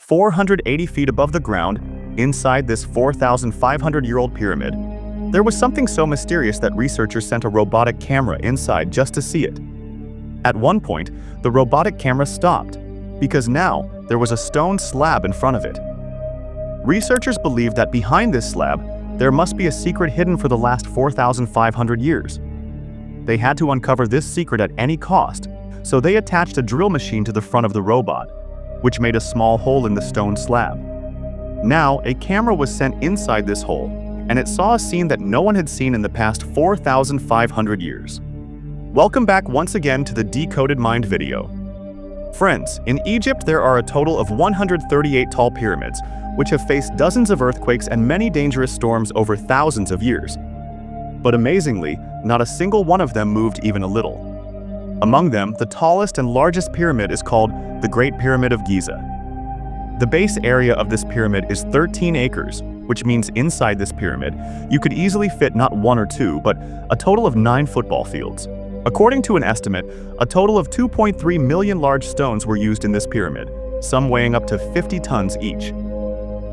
480 feet above the ground, inside this 4,500-year-old pyramid, there was something so mysterious that researchers sent a robotic camera inside just to see it. At one point, the robotic camera stopped, because now there was a stone slab in front of it. Researchers believed that behind this slab, there must be a secret hidden for the last 4,500 years. They had to uncover this secret at any cost, so they attached a drill machine to the front of the robot, which made a small hole in the stone slab. Now, a camera was sent inside this hole, and it saw a scene that no one had seen in the past 4,500 years. Welcome back once again to the Decoded Mind video. Friends, in Egypt there are a total of 138 tall pyramids, which have faced dozens of earthquakes and many dangerous storms over thousands of years. But amazingly, not a single one of them moved even a little. Among them, the tallest and largest pyramid is called the Great Pyramid of Giza. The base area of this pyramid is 13 acres, which means inside this pyramid, you could easily fit not one or two, but a total of 9 football fields. According to an estimate, a total of 2.3 million large stones were used in this pyramid, some weighing up to 50 tons each.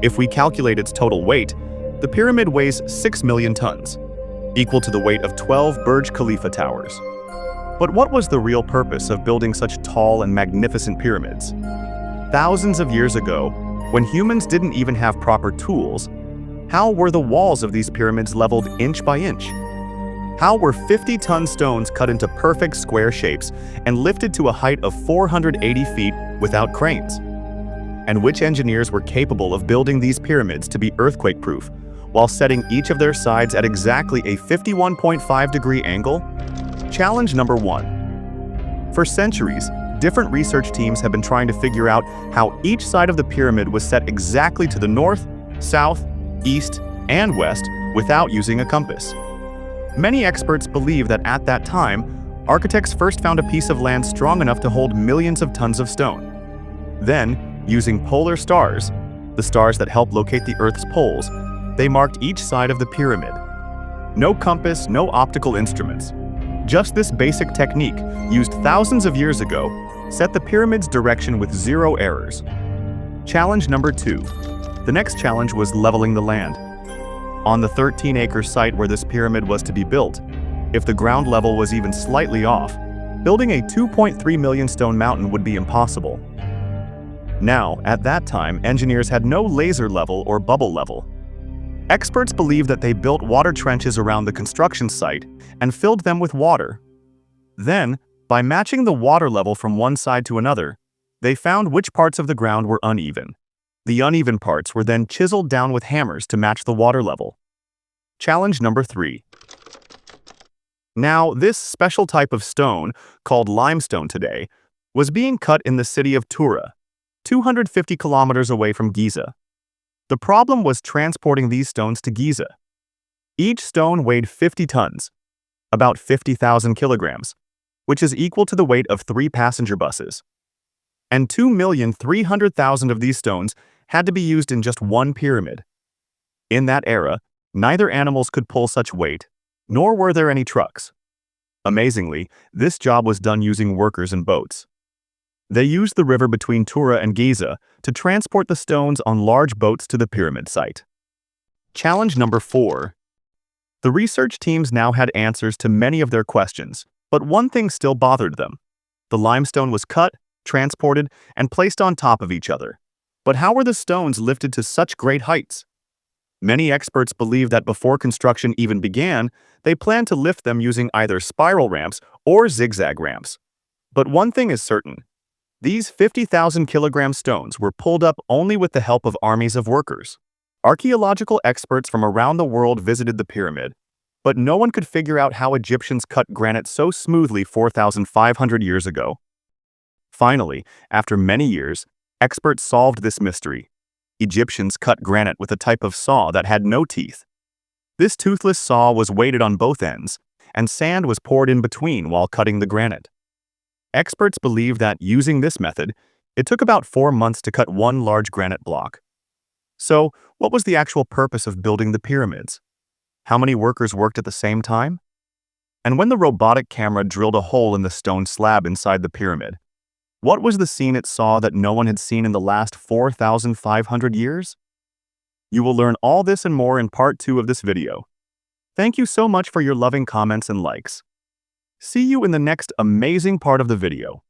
If we calculate its total weight, the pyramid weighs 6 million tons, equal to the weight of 12 Burj Khalifa towers. But what was the real purpose of building such tall and magnificent pyramids? Thousands of years ago, when humans didn't even have proper tools, how were the walls of these pyramids leveled inch by inch? How were 50-ton stones cut into perfect square shapes and lifted to a height of 480 feet without cranes? And which engineers were capable of building these pyramids to be earthquake-proof, while setting each of their sides at exactly a 51.5-degree angle? Challenge number 1. For centuries, different research teams have been trying to figure out how each side of the pyramid was set exactly to the north, south, east, and west without using a compass. Many experts believe that at that time, architects first found a piece of land strong enough to hold millions of tons of stone. Then, using polar stars, the stars that help locate the Earth's poles, they marked each side of the pyramid. No compass, no optical instruments. Just this basic technique, used thousands of years ago, set the pyramid's direction with 0 errors. Challenge number 2. The next challenge was leveling the land. On the 13-acre site where this pyramid was to be built, if the ground level was even slightly off, building a 2.3 million stone mountain would be impossible. Now, at that time, engineers had no laser level or bubble level. Experts believe that they built water trenches around the construction site and filled them with water. Then, by matching the water level from one side to another, they found which parts of the ground were uneven. The uneven parts were then chiseled down with hammers to match the water level. Challenge number 3. Now, this special type of stone, called limestone today, was being cut in the city of Tura, 250 kilometers away from Giza. The problem was transporting these stones to Giza. Each stone weighed 50 tons, about 50,000 kilograms, which is equal to the weight of 3 passenger buses. And 2,300,000 of these stones had to be used in just one pyramid. In that era, neither animals could pull such weight, nor were there any trucks. Amazingly, this job was done using workers and boats. They used the river between Tura and Giza to transport the stones on large boats to the pyramid site. Challenge number 4. The research teams now had answers to many of their questions, but one thing still bothered them. The limestone was cut, transported, and placed on top of each other. But how were the stones lifted to such great heights? Many experts believe that before construction even began, they planned to lift them using either spiral ramps or zigzag ramps. But one thing is certain. These 50,000 kilogram stones were pulled up only with the help of armies of workers. Archaeological experts from around the world visited the pyramid, but no one could figure out how Egyptians cut granite so smoothly 4,500 years ago. Finally, after many years, experts solved this mystery. Egyptians cut granite with a type of saw that had no teeth. This toothless saw was weighted on both ends, and sand was poured in between while cutting the granite. Experts believe that using this method, it took about 4 months to cut one large granite block. So, what was the actual purpose of building the pyramids? How many workers worked at the same time? And when the robotic camera drilled a hole in the stone slab inside the pyramid, What was the scene it saw that no one had seen in the last 4,500 years? You will learn all this and more in part 2 of this video. Thank you so much for your loving comments and likes. See you in the next amazing part of the video.